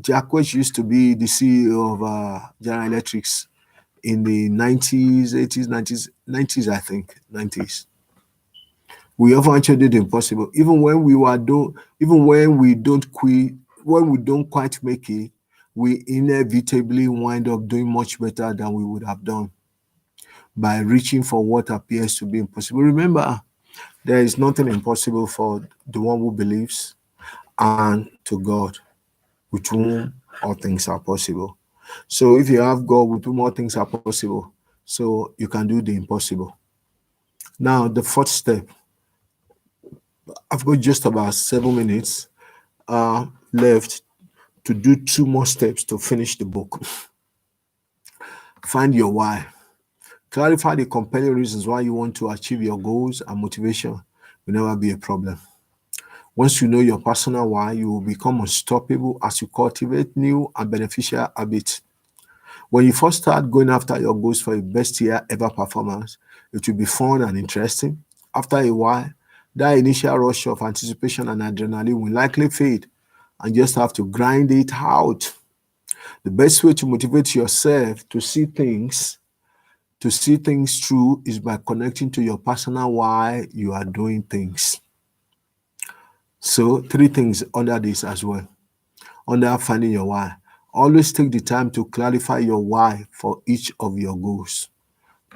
Jack Welch used to be the CEO of General Electrics in the 90s, 80s, 90s, I think, 90s. We often actually do the impossible. Even when we don't quit, when we don't quite make it, we inevitably wind up doing much better than we would have done by reaching for what appears to be impossible. Remember, there is nothing impossible for the one who believes and to God, with whom all things are possible. So if you have God with whom all things are possible, so you can do the impossible. Now, the fourth step, I've got just about 7 minutes left to do 2 more steps to finish the book. Find your why. Clarify the compelling reasons why you want to achieve your goals, and motivation will never be a problem. Once you know your personal why, you will become unstoppable as you cultivate new and beneficial habits. When you first start going after your goals for your best year ever performance, it will be fun and interesting. After a while, that initial rush of anticipation and adrenaline will likely fade and just have to grind it out. The best way to motivate yourself to see things through is by connecting to your personal why you are doing things. So 3 things under this as well. Under finding your why, always take the time to clarify your why for each of your goals.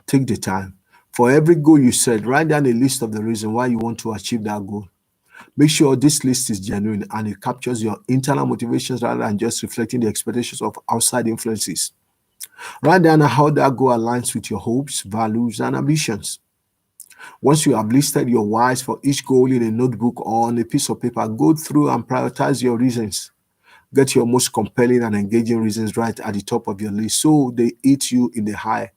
Take the time. For every goal you set, write down a list of the reasons why you want to achieve that goal. Make sure this list is genuine and it captures your internal motivations rather than just reflecting the expectations of outside influences. Write down how that goal aligns with your hopes, values, and ambitions. Once you have listed your whys for each goal in a notebook or on a piece of paper, go through and prioritize your reasons. Get your most compelling and engaging reasons right at the top of your list so they hit you in the eye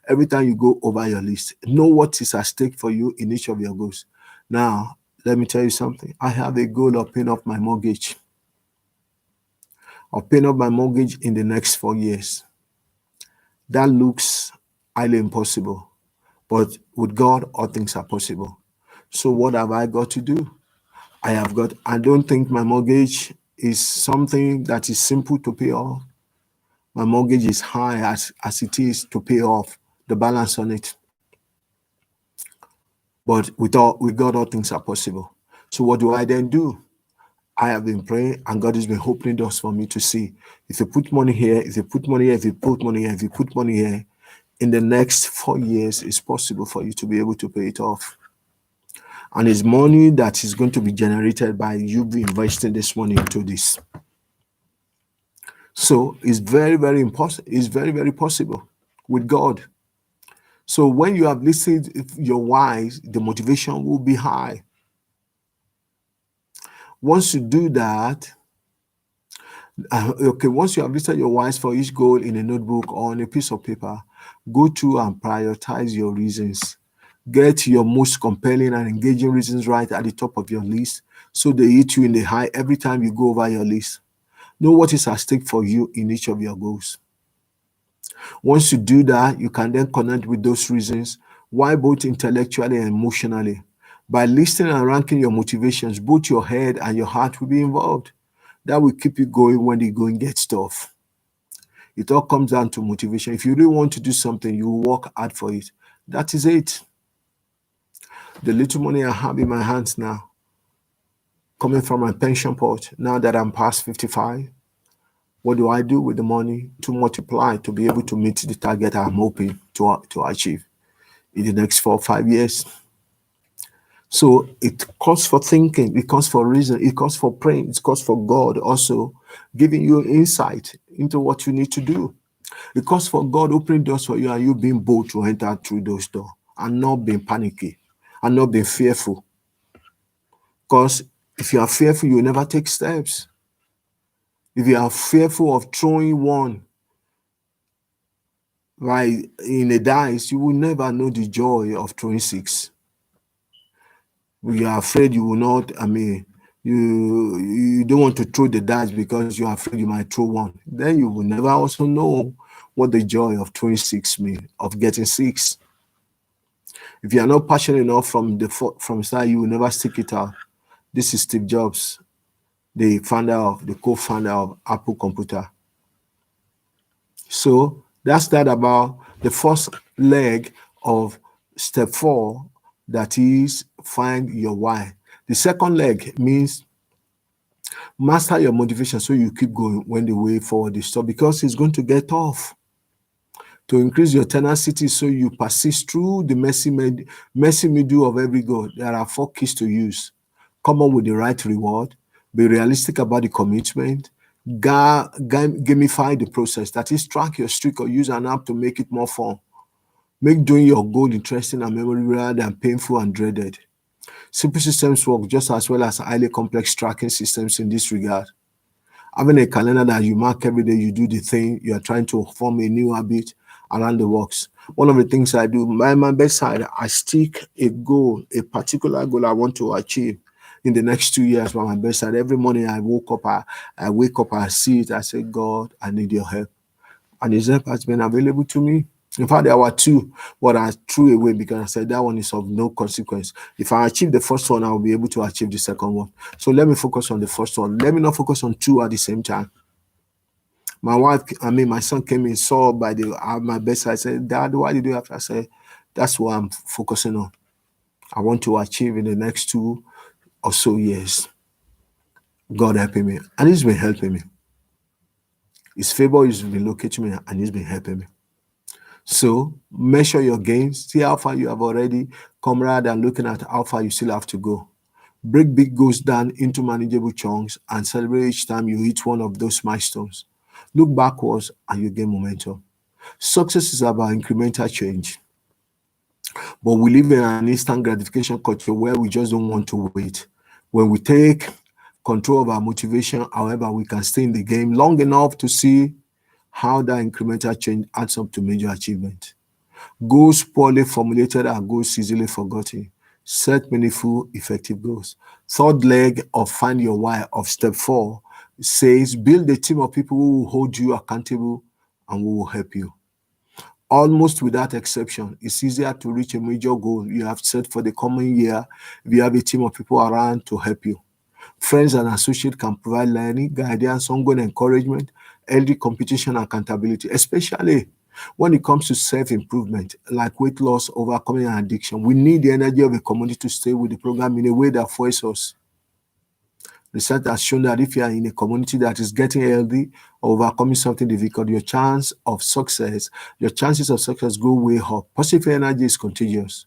every time you go over your list. Know what is at stake for you in each of your goals. Now, let me tell you something. I have a goal of paying off my mortgage. Of paying off my mortgage in the next 4 years. That looks highly impossible, but with God, all things are possible. So what have I got to do? I don't think my mortgage is something that is simple to pay off. My mortgage is high as it is to pay off the balance on it. But with God, all things are possible. So what do I then do? I have been praying and God has been opening doors for me to see. If you put money here, if you put money here, if you put money here, if you put money here, in the next 4 years, it's possible for you to be able to pay it off. And it's money that is going to be generated by you investing this money into this. So it's very, very impossible. It's very, very possible with God. So when you have listed your whys, the motivation will be high. Once you do that, once you have listed your whys for each goal in a notebook or on a piece of paper, go through and prioritize your reasons. Get your most compelling and engaging reasons right at the top of your list so they hit you in the high every time you go over your list. Know what is at stake for you in each of your goals. Once you do that, you can then connect with those reasons, why both intellectually and emotionally. By listing and ranking your motivations, both your head and your heart will be involved. That will keep you going when the going gets tough. It all comes down to motivation. If you really want to do something, you will work hard for it. That is it. The little money I have in my hands now, coming from my pension pot, now that I'm past 55, what do I do with the money to multiply to be able to meet the target I'm hoping to achieve in the next 4 or 5 years? So it calls for thinking, it calls for reason, it calls for praying, it calls for God also giving you insight into what you need to do. It calls for God opening doors for you and you being bold to enter through those doors and not being panicky and not being fearful. Because if you are fearful, you will never take steps. If you are fearful of throwing one right in a dice, you will never know the joy of throwing six. You are afraid you will not, you don't want to throw the dice because you are afraid you might throw one. Then you will never also know what the joy of throwing six means, of getting six. If you are not passionate enough from start, you will never stick it out. This is Steve Jobs, the co-founder of Apple Computer. So that's that about the first leg of step 4, that is find your why. The second leg means master your motivation so you keep going when the way forward is tough, because it's going to get tough. To increase your tenacity so you persist through the messy middle of every goal, there are 4 keys to use. Come up with the right reward. Be realistic about the commitment. Gamify the process. That is, track your streak or use an app to make it more fun. Make doing your goal interesting and memorable rather than painful and dreaded. Simple systems work just as well as highly complex tracking systems in this regard. Having a calendar that you mark every day, you do the thing, you are trying to form a new habit around the works. One of the things I do, by my bedside, I stick a goal, a particular goal I want to achieve in the next 2 years by my bedside. Every morning I wake up, I see it, I say, God, I need your help. And his help has been available to me. In fact, there were 2, but I threw away because I said that one is of no consequence. If I achieve the first one, I will be able to achieve the second one. So let me focus on the first one. Let me not focus on 2 at the same time. My son came in, saw by my bedside, I said, Dad, why did you have to? I said, that's what I'm focusing on. I want to achieve in the next 2 or so years. God helping me. And he's been helping me. His favor has been locating me and he's been helping me. So measure your gains, see how far you have already come rather than looking at how far you still have to go. Break big goals down into manageable chunks and celebrate each time you hit one of those milestones. Look backwards and you gain momentum. Success is about incremental change. But we live in an instant gratification culture where we just don't want to wait. When we take control of our motivation, however, we can stay in the game long enough to see how that incremental change adds up to major achievement. Goals poorly formulated are goals easily forgotten. Set meaningful, effective goals. Third leg of find your why of step 4 says build a team of people who will hold you accountable and who will help you. Almost without exception, it's easier to reach a major goal you have set for the coming year if you have a team of people around to help you. Friends and associates can provide learning, guidance, ongoing encouragement, healthy competition, accountability, especially when it comes to self-improvement, like weight loss, overcoming an addiction. We need the energy of a community to stay with the program in a way that fuels us. Research has shown that if you are in a community that is getting healthy or overcoming something difficult, your chances of success go way up. Positive energy is contagious.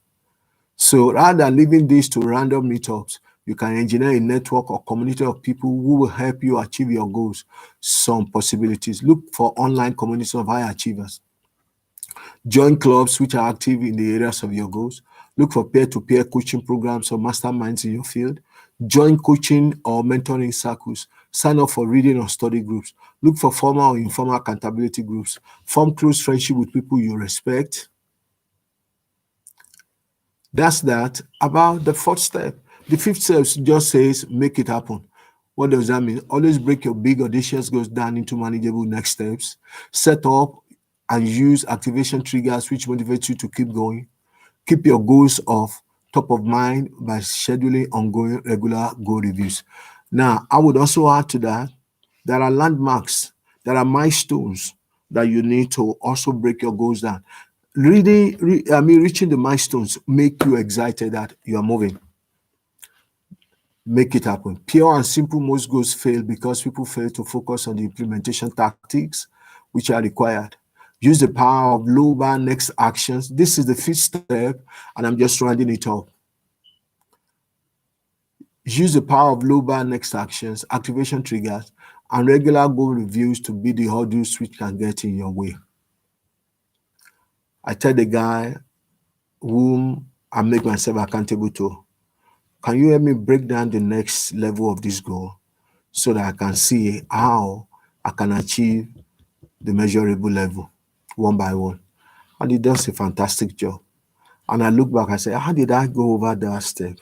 So rather than leaving this to random meetups, you can engineer a network or community of people who will help you achieve your goals. Some possibilities. Look for online communities of high achievers. Join clubs which are active in the areas of your goals. Look for peer-to-peer coaching programs or masterminds in your field. Join coaching or mentoring circles. Sign up for reading or study groups. Look for formal or informal accountability groups. Form close friendship with people you respect. That's that. About the fourth step. The fifth step just says make it happen. What does that mean? Always break your big audacious goals down into manageable next steps. Set up and use activation triggers which motivate you to keep going. Keep your goals of top of mind by scheduling ongoing regular goal reviews. Now, I would also add to that there are landmarks, there are milestones that you need to also break your goals down. Reaching the milestones make you excited that you are moving. Make it happen. Pure and simple, most goals fail because people fail to focus on the implementation tactics which are required. Use the power of low bar next actions. This is the fifth step, and I'm just rounding it up. Use the power of low bar next actions, activation triggers, and regular goal reviews to be the hurdles which can get in your way. I tell the guy whom I make myself accountable to, can you help me break down the next level of this goal so that I can see how I can achieve the measurable level one by one? And he does a fantastic job. And I look back and say, how did I go over that step?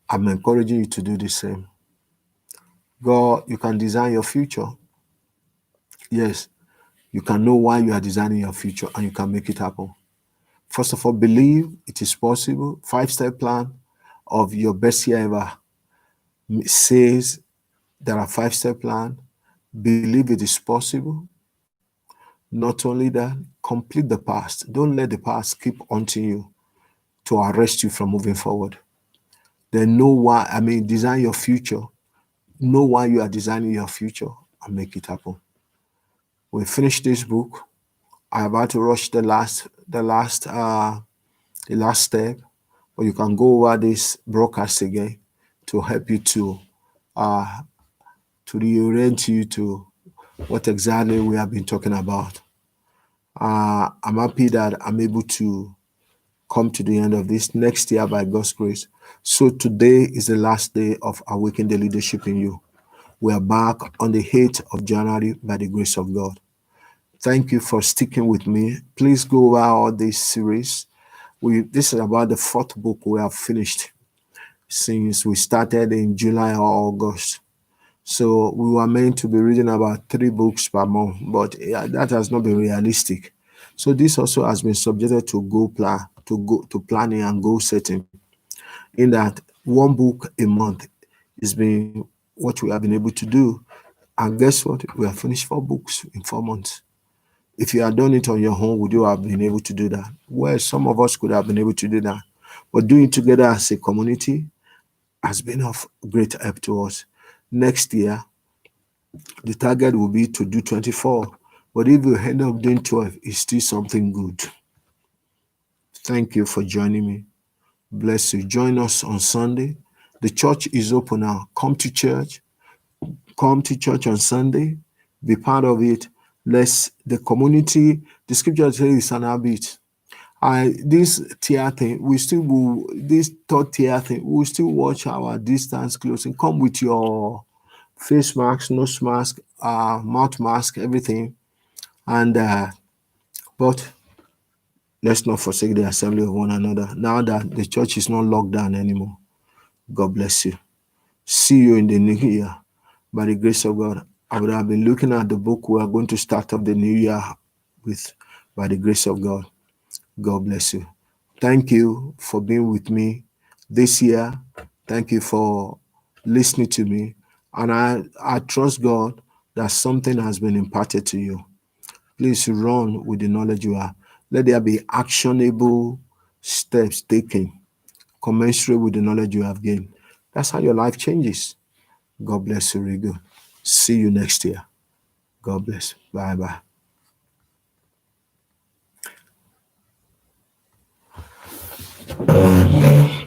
I'm encouraging you to do the same. God, you can design your future. Yes, you can know why you are designing your future and you can make it happen. First of all, believe it is possible. 5-step plan of your best year ever says there are 5-step plan. Believe it is possible. Not only that, complete the past. Don't let the past keep haunting you to arrest you from moving forward. Then know why, design your future. Know why you are designing your future and make it happen. We finish this book. I'm about to rush the last step, but you can go over this broadcast again to help you to reorient you to what exactly we have been talking about. I'm happy that I'm able to come to the end of this next year by God's grace. So today is the last day of Awaken the Leadership in You. We are back on the 8th of January by the grace of God. Thank you for sticking with me. Please go over all this series. This is about the 4th book we have finished since we started in July or August. So we were meant to be reading about 3 books per month, but that has not been realistic. So this also has been subjected to planning and goal setting. In that 1 book a month has been what we have been able to do. And guess what? We have finished 4 books in 4 months. If you had done it on your own, would you have been able to do that? Well, some of us could have been able to do that. But doing it together as a community has been of great help to us. Next year, the target will be to do 24. But if you end up doing 12, it's still something good. Thank you for joining me. Bless you. Join us on Sunday. The church is open now. Come to church. Come to church on Sunday. Be part of it. The community, the scripture says it's an habit. This tier thing, this third tier thing, we'll still watch our distance closing. Come with your face mask, nose mask, mouth mask, everything. And but let's not forsake the assembly of one another. Now that the church is not locked down anymore. God bless you. See you in the new year. By the grace of God, I would have been looking at the book we are going to start up the new year with. By the grace of God. God bless you. Thank you for being with me this year. Thank you for listening to me. And I trust God that something has been imparted to you. Please run with the knowledge you have. Let there be actionable steps taken, commensurate with the knowledge you have gained. That's how your life changes. God bless you, Rigo. See you next year. God bless. Bye-bye.